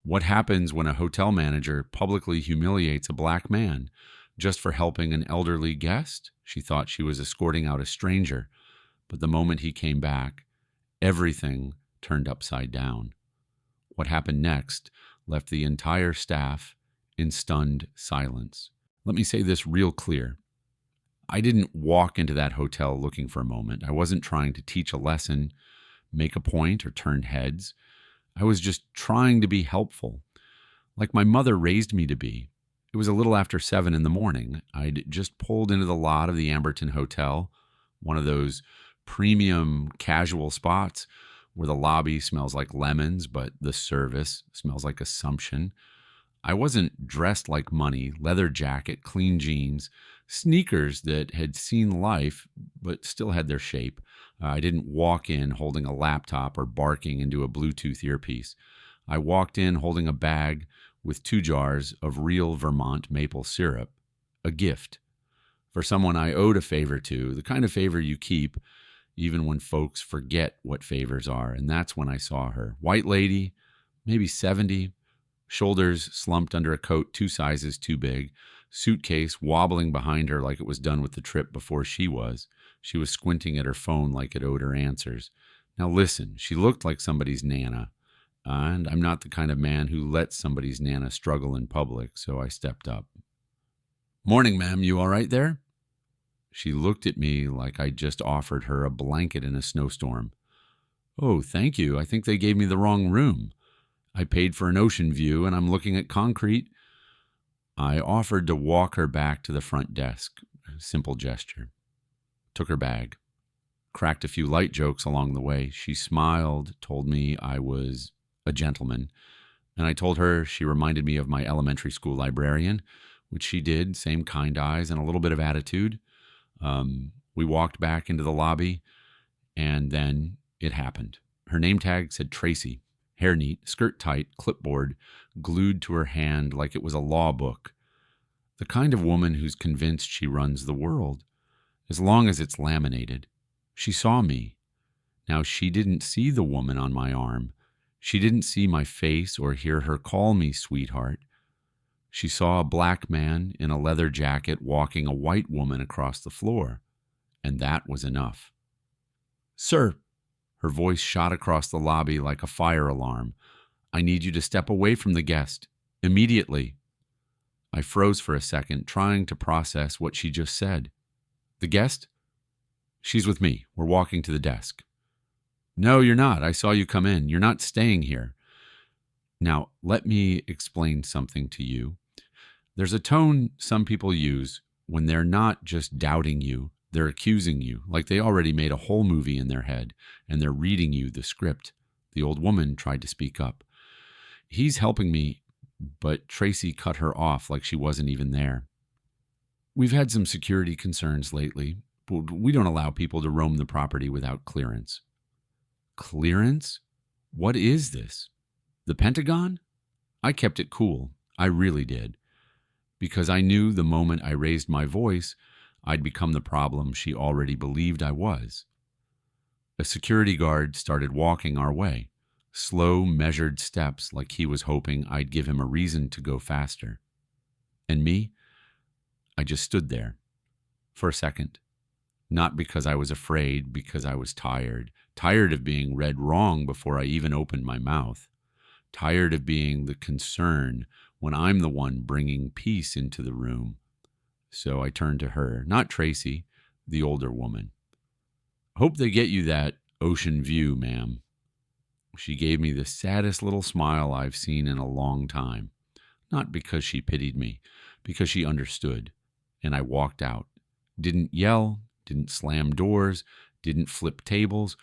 What happens when a hotel manager publicly humiliates a black man just for helping an elderly guest? She thought she was escorting out a stranger, but the moment he came back, everything turned upside down. What happened next left the entire staff in stunned silence. Let me say this real clear. I didn't walk into that hotel looking for a moment. I wasn't trying to teach a lesson, make a point, or turn heads. I was just trying to be helpful, like my mother raised me to be. It was a little after 7 in the morning. I'd just pulled into the lot of the Amberton Hotel, one of those premium casual spots where the lobby smells like lemons, but the service smells like assumption. I wasn't dressed like money, leather jacket, clean jeans, sneakers that had seen life but still had their shape. I didn't walk in holding a laptop or barking into a Bluetooth earpiece. I walked in holding a bag with 2 jars of real Vermont maple syrup, a gift for someone I owed a favor to, the kind of favor you keep even when folks forget what favors are. And that's when I saw her. White lady, maybe 70, shoulders slumped under a coat 2 sizes too big, suitcase wobbling behind her like it was done with the trip before she was. She was squinting at her phone like it owed her answers. Now listen, she looked like somebody's Nana, and I'm not the kind of man who lets somebody's Nana struggle in public, so I stepped up. "Morning, ma'am, you all right there?" She looked at me like I'd just offered her a blanket in a snowstorm. "Oh, thank you. I think they gave me the wrong room. I paid for an ocean view, and I'm looking at concrete." I offered to walk her back to the front desk. A simple gesture. Took her bag. Cracked a few light jokes along the way. She smiled, told me I was a gentleman, and I told her she reminded me of my elementary school librarian, which she did, same kind eyes and a little bit of attitude. We walked back into the lobby, and then it happened. Her name tag said Tracy. Hair neat, skirt tight, clipboard glued to her hand like it was a law book. The kind of woman who's convinced she runs the world, as long as it's laminated. She saw me. Now, she didn't see the woman on my arm. She didn't see my face or hear her call me sweetheart. She saw a black man in a leather jacket walking a white woman across the floor, and that was enough. "Sir," her voice shot across the lobby like a fire alarm, "I need you to step away from the guest, immediately." I froze for a second, trying to process what she just said. "The guest?" "She's with me. We're walking to the desk." "No, you're not. I saw you come in. You're not staying here." Now, let me explain something to you. There's a tone some people use when they're not just doubting you, they're accusing you, like they already made a whole movie in their head, and they're reading you the script. The old woman tried to speak up. "He's helping me," but Tracy cut her off like she wasn't even there. "We've had some security concerns lately, but we don't allow people to roam the property without clearance." Clearance? What is this? The Pentagon? I kept it cool. I really did. Because I knew the moment I raised my voice, I'd become the problem she already believed I was. A security guard started walking our way, slow, measured steps like he was hoping I'd give him a reason to go faster. And me? I just stood there. For a second. Not because I was afraid, because I was tired. Tired of being read wrong before I even opened my mouth. Tired of being the concern when I'm the one bringing peace into the room. So I turned to her, not Tracy, the older woman. "Hope they get you that ocean view, ma'am." She gave me the saddest little smile I've seen in a long time. Not because she pitied me, because she understood. And I walked out. Didn't yell, didn't slam doors, didn't flip tables,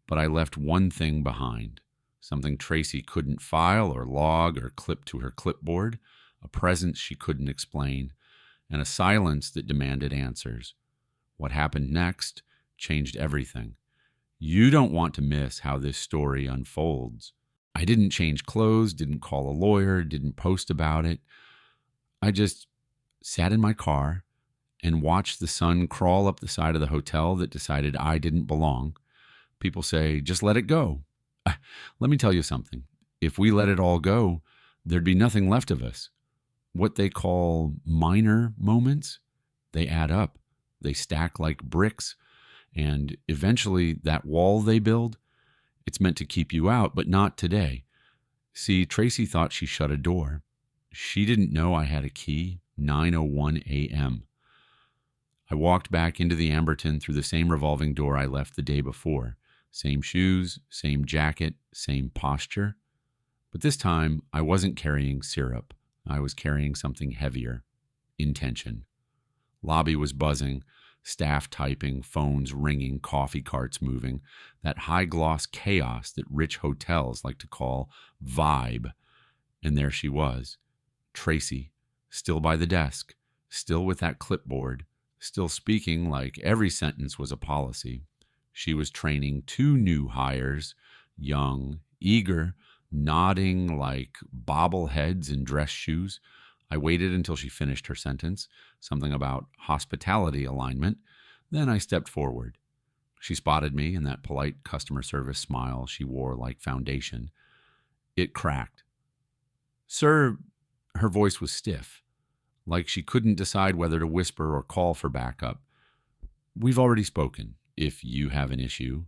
but I left one thing behind. Something Tracy couldn't file or log or clip to her clipboard, a presence she couldn't explain, and a silence that demanded answers. What happened next changed everything. You don't want to miss how this story unfolds. I didn't change clothes, didn't call a lawyer, didn't post about it. I just sat in my car and watched the sun crawl up the side of the hotel that decided I didn't belong. People say, just let it go. Let me tell you something. If we let it all go, there'd be nothing left of us. What they call minor moments, they add up. They stack like bricks, and eventually that wall they build, it's meant to keep you out, but not today. See, Tracy thought she shut a door. She didn't know I had a key. 9:01 a.m. I walked back into the Amberton through the same revolving door I left the day before. Same shoes, same jacket, same posture. But this time, I wasn't carrying syrup. I was carrying something heavier. Intention. Lobby was buzzing, staff typing, phones ringing, coffee carts moving, that high-gloss chaos that rich hotels like to call vibe. And there she was, Tracy, still by the desk, still with that clipboard, still speaking like every sentence was a policy. She was training 2 new hires, young, eager, nodding like bobbleheads in dress shoes. I waited until she finished her sentence, something about hospitality alignment. Then I stepped forward. She spotted me in that polite customer service smile she wore like foundation. It cracked. "Sir," her voice was stiff, like she couldn't decide whether to whisper or call for backup. "We've already spoken, if you have an issue."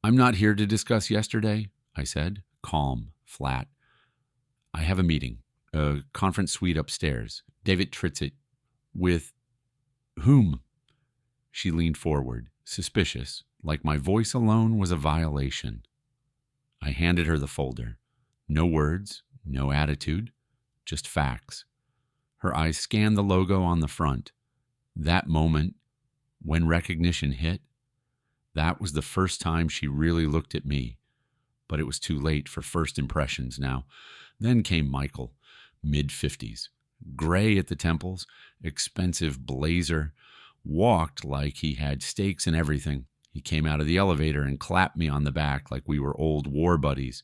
"I'm not here to discuss yesterday," I said, calm, flat. "I have a meeting, a conference suite upstairs. David Tritzett." "With whom?" She leaned forward, suspicious, like my voice alone was a violation. I handed her the folder. No words, no attitude, just facts. Her eyes scanned the logo on the front. That moment, when recognition hit, that was the first time she really looked at me. But it was too late for first impressions now. Then came Michael, mid-50s, gray at the temples, expensive blazer, walked like he had stakes in everything. He came out of the elevator and clapped me on the back like we were old war buddies.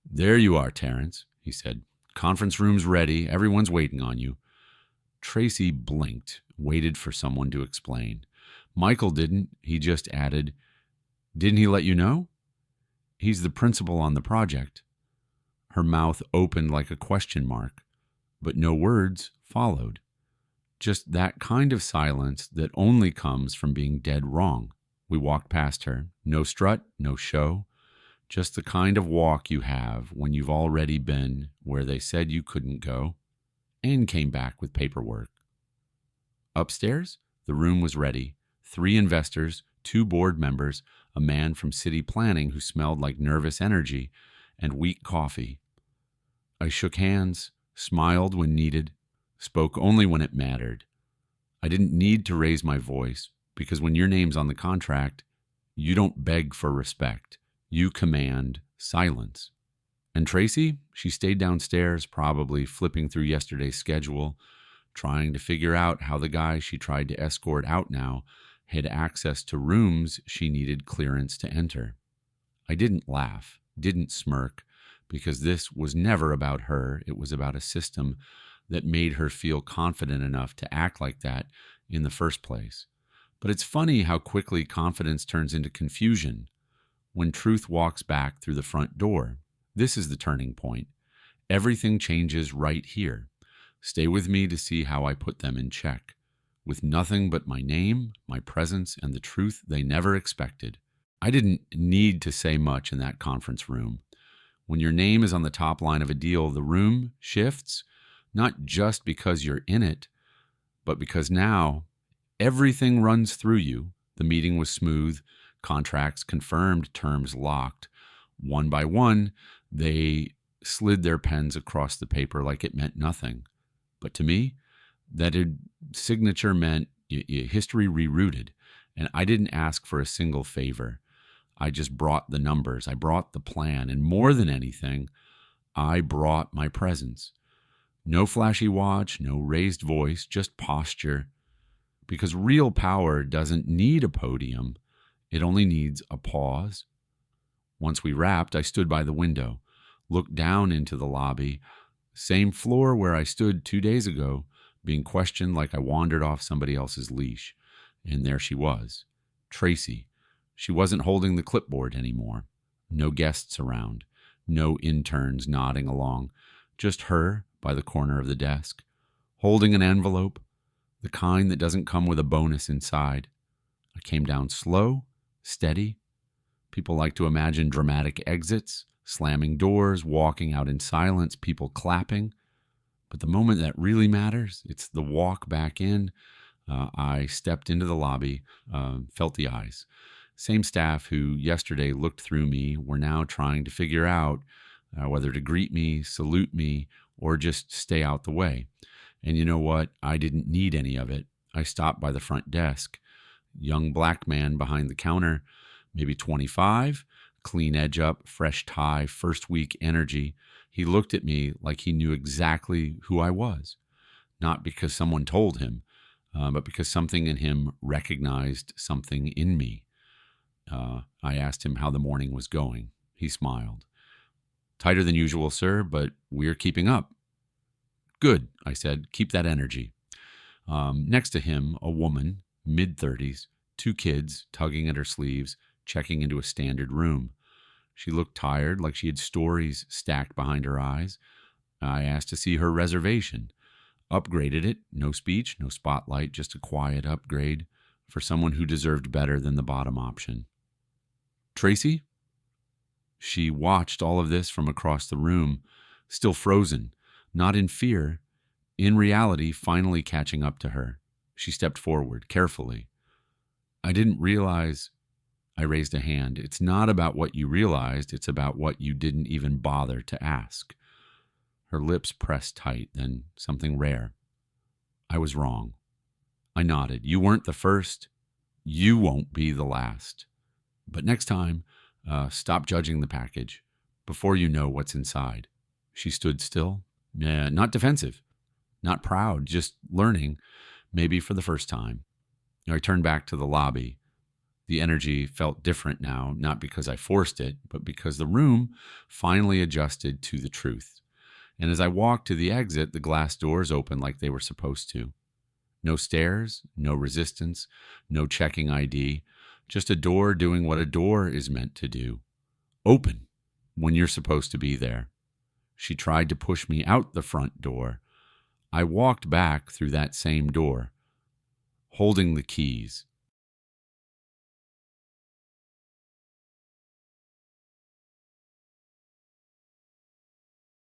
"There you are, Terrence," he said. "Conference room's ready. Everyone's waiting on you." Tracy blinked, waited for someone to explain. Michael didn't. He just added, "Didn't he let you know? He's the principal on the project." Her mouth opened like a question mark, but no words followed. Just that kind of silence that only comes from being dead wrong. We walked past her. No strut, no show. Just the kind of walk you have when you've already been where they said you couldn't go, and came back with paperwork. Upstairs, the room was ready. 3 investors, 2 board members, a man from city planning who smelled like nervous energy, and weak coffee. I shook hands, smiled when needed, spoke only when it mattered. I didn't need to raise my voice, because when your name's on the contract, you don't beg for respect. You command silence. And Tracy, she stayed downstairs, probably flipping through yesterday's schedule, trying to figure out how the guy she tried to escort out now had access to rooms she needed clearance to enter. I didn't laugh, didn't smirk, because this was never about her. It was about a system that made her feel confident enough to act like that in the first place. But it's funny how quickly confidence turns into confusion when truth walks back through the front door. This is the turning point. Everything changes right here. Stay with me to see how I put them in check, with nothing but my name, my presence, and the truth they never expected. I didn't need to say much in that conference room. When your name is on the top line of a deal, the room shifts, not just because you're in it, but because now everything runs through you. The meeting was smooth, contracts confirmed, terms locked. One by one, they slid their pens across the paper like it meant nothing. But to me, that signature meant history rerouted, and I didn't ask for a single favor. I just brought the numbers. I brought the plan, and more than anything, I brought my presence. No flashy watch, no raised voice, just posture. Because real power doesn't need a podium. It only needs a pause. Once we wrapped, I stood by the window, looked down into the lobby, same floor where I stood 2 days ago, being questioned like I wandered off somebody else's leash. And there she was, Tracy. She wasn't holding the clipboard anymore. No guests around, no interns nodding along, just her by the corner of the desk, holding an envelope, the kind that doesn't come with a bonus inside. I came down slow, steady. People like to imagine dramatic exits, slamming doors, walking out in silence, people clapping. But the moment that really matters, it's the walk back in. I stepped into the lobby, felt the eyes. Same staff who yesterday looked through me were now trying to figure out whether to greet me, salute me, or just stay out the way. And you know what? I didn't need any of it. I stopped by the front desk. Young black man behind the counter, maybe 25, clean edge up, fresh tie, first week energy. He looked at me like he knew exactly who I was, not because someone told him, but because something in him recognized something in me. I asked him how the morning was going. He smiled. Tighter than usual, sir, but we're keeping up. Good, I said. Keep that energy. Next to him, a woman, mid-30s, 2 kids tugging at her sleeves, checking into a standard room. She looked tired, like she had stories stacked behind her eyes. I asked to see her reservation. Upgraded it. No speech, no spotlight, just a quiet upgrade for someone who deserved better than the bottom option. Tracy? She watched all of this from across the room, still frozen, not in fear, in reality finally catching up to her. She stepped forward, carefully. I didn't realize. I raised a hand. It's not about what you realized, it's about what you didn't even bother to ask. Her lips pressed tight, then something rare. I was wrong. I nodded. You weren't the first. You won't be the last. But next time, stop judging the package before you know what's inside. She stood still, not defensive, not proud, just learning, maybe for the first time. I turned back to the lobby. The energy felt different now, not because I forced it, but because the room finally adjusted to the truth. And as I walked to the exit, the glass doors opened like they were supposed to. No stairs, no resistance, no checking ID, just a door doing what a door is meant to do. Open when you're supposed to be there. She tried to push me out the front door. I walked back through that same door, holding the keys,